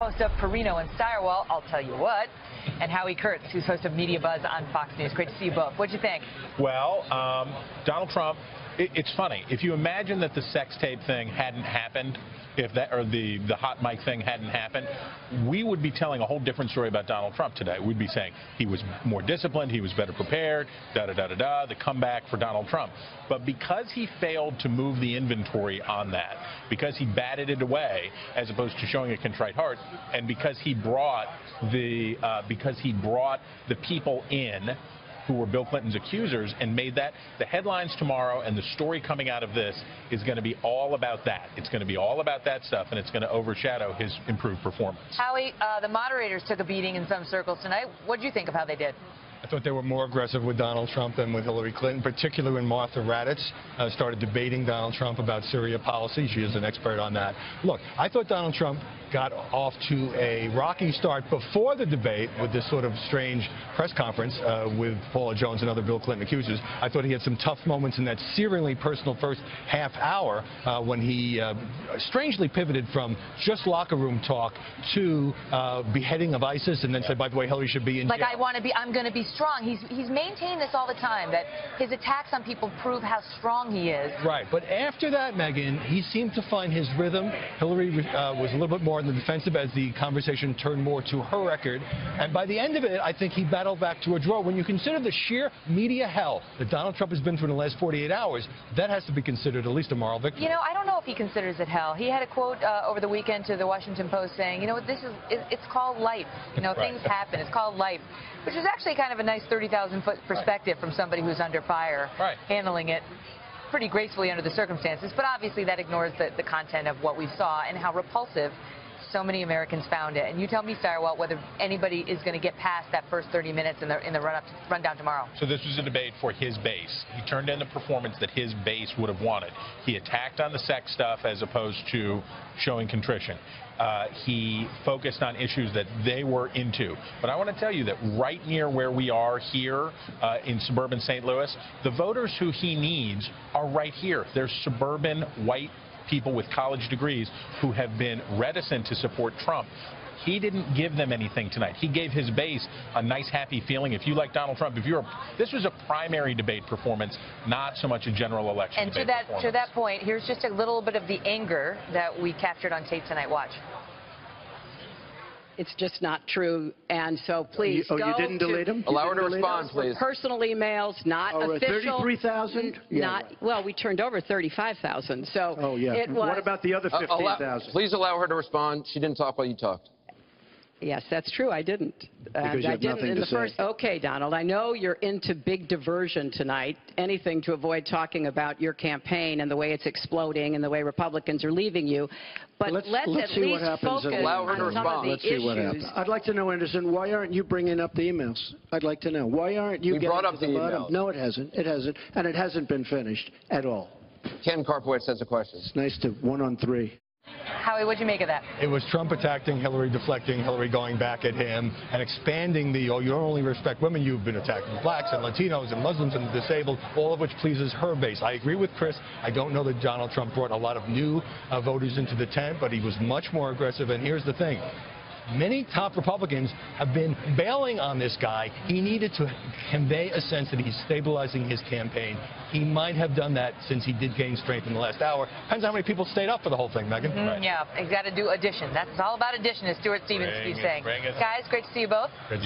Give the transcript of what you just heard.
Host of Perino and Steyerwalt, I'll tell you what, and Howie Kurtz, who's host of Media Buzz on Fox News. Great to see you both. What'd you think? Well, Donald Trump, it's funny. If you imagine that the sex tape thing hadn't happened, or the hot mic thing hadn't happened, we would be telling a whole different story about Donald Trump today. We'd be saying he was more disciplined, he was better prepared, da-da-da-da-da, the comeback for Donald Trump. But because he failed to move the inventory on that, because he batted it away as opposed to showing a contrite heart, and because he brought the people in who were Bill Clinton's accusers and made that the headlines tomorrow, and the story coming out of this is going to be all about that. It's going to be all about that stuff, and it's going to overshadow his improved performance. Howie, the moderators took a beating in some circles tonight. What did you think of how they did? I thought they were more aggressive with Donald Trump than with Hillary Clinton, particularly when Martha Raddatz started debating Donald Trump about Syria policy. She is an expert on that. Look, I thought Donald Trump got off to a rocky start before the debate with this sort of strange press conference with Paula Jones and other Bill Clinton accusers. I thought he had some tough moments in that searingly personal first half hour when he strangely pivoted from just locker room talk to beheading of ISIS, and then said, by the way, Hillary should be in jail. Like, I'm going to be strong. He's maintained this all the time, that his attacks on people prove how strong he is. Right, but after that, Megyn, he seemed to find his rhythm. Hillary was a little bit more on the defensive as the conversation turned more to her record. And by the end of it, I think he battled back to a draw. When you consider the sheer media hell that Donald Trump has been through in the last 48 hours, that has to be considered at least a moral victory. You know, I don't know if he considers it hell. He had a quote over the weekend to the Washington Post saying, you know, it's called life. You know, right. Things happen. It's called life. Which is actually kind of a nice 30,000-foot perspective from somebody who's under fire, right, handling it pretty gracefully under the circumstances. But obviously that ignores the content of what we saw and how repulsive so many Americans found it. And you tell me, Steyerwalt, whether anybody is going to get past that first 30 minutes in the rundown tomorrow. So this was a debate for his base. He turned in the performance that his base would have wanted. He attacked on the sex stuff as opposed to showing contrition. He focused on issues that they were into. But I want to tell you that right near where we are here in suburban St. Louis, the voters who he needs are right here. There's suburban white people with college degrees who have been reticent to support Trump. He didn't give them anything tonight. He gave his base a nice, happy feeling. If you like Donald Trump, this was a primary debate performance, not so much a general election debate performance. And to that point, here's just a little bit of the anger that we captured on tape tonight. Watch. It's just not true, and so please you didn't delete them? Allow her to respond, please. Personal emails, not official. 33,000? Not well. We turned over 35,000. So oh yeah. It was, what about the other 15,000? Please allow her to respond. She didn't talk while you talked. Yes, that's true. I didn't. Because you have nothing to say. Okay, Donald, I know you're into big diversion tonight, anything to avoid talking about your campaign and the way it's exploding and the way Republicans are leaving you. But let's at least focus on some of the issues. I'd like to know, Anderson, why aren't you bringing up the emails? I'd like to know. Why aren't you getting brought up the emails? No, it hasn't. It hasn't. And it hasn't been finished at all. Ken Karpowitz has a question. It's nice to 1-on-3. Howie, what'd you make of that? It was Trump attacking Hillary, deflecting Hillary, going back at him, and expanding the, oh, you don't only respect women, you've been attacking blacks and Latinos and Muslims and the disabled, all of which pleases her base. I agree with Chris. I don't know that Donald Trump brought a lot of new voters into the tent, but he was much more aggressive. And here's the thing. Many top Republicans have been bailing on this guy. He needed to convey a sense that he's stabilizing his campaign. He might have done that since he did gain strength in the last hour. Depends how many people stayed up for the whole thing, Megyn. Right. Yeah, he's got to do addition. That's all about addition, as Stuart Stevens keeps saying. Guys, great to see you both.